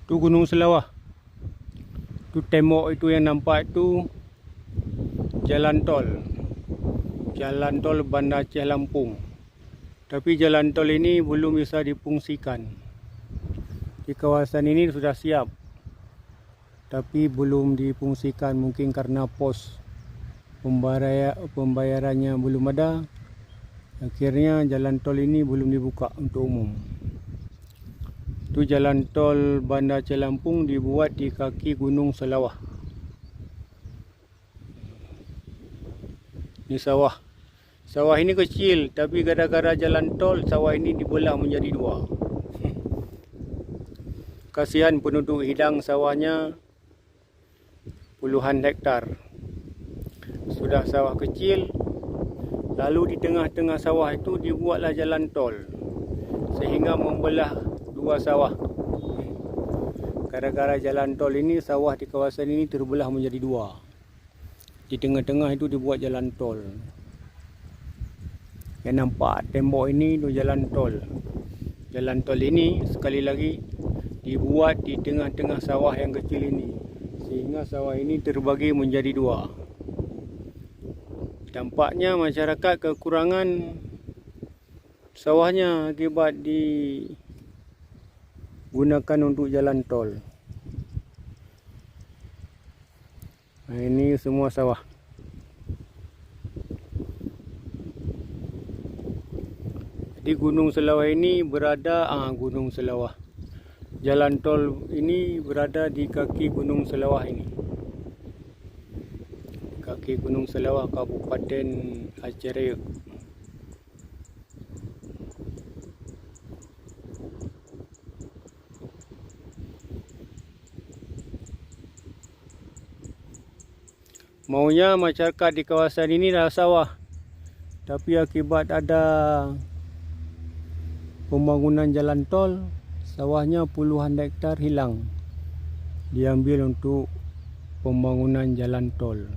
Tu Gunung Selawah. Tu tembok itu yang nampak itu jalan tol. Jalan tol Banda Aceh Lampung. Tapi jalan tol ini belum bisa difungsikan. Di kawasan ini sudah siap, tapi belum difungsikan, mungkin karena pos pembayarannya belum ada. Akhirnya jalan tol ini belum dibuka untuk umum. Itu jalan tol Banda Aceh Lampung dibuat di kaki Gunung Selawah. Ini sawah. Sawah ini kecil, tapi gara-gara jalan tol sawah ini dibelah menjadi dua. Kasihan penduduk hilang sawahnya puluhan hektar. Sudah sawah kecil, lalu di tengah-tengah sawah itu dibuatlah jalan tol sehingga membelah dua sawah. Gara-gara jalan tol ini, sawah di kawasan ini terbelah menjadi dua. Di tengah-tengah itu dibuat jalan tol. Yang nampak tembok ini itu jalan tol. Jalan tol ini sekali lagi dibuat di tengah-tengah sawah yang kecil ini, sehingga sawah ini terbagi menjadi dua. Tampaknya masyarakat kekurangan sawahnya akibat digunakan untuk jalan tol. Nah, ini semua sawah. Di Gunung Selawah ini berada Gunung Selawah. Jalan tol ini berada di kaki Gunung Selawah ini. Kaki Gunung Selawah, Kabupaten Aceh Raya. Maunya masyarakat di kawasan ini adalah sawah, tapi akibat ada pembangunan jalan tol, sawahnya puluhan hektar hilang, diambil untuk pembangunan jalan tol.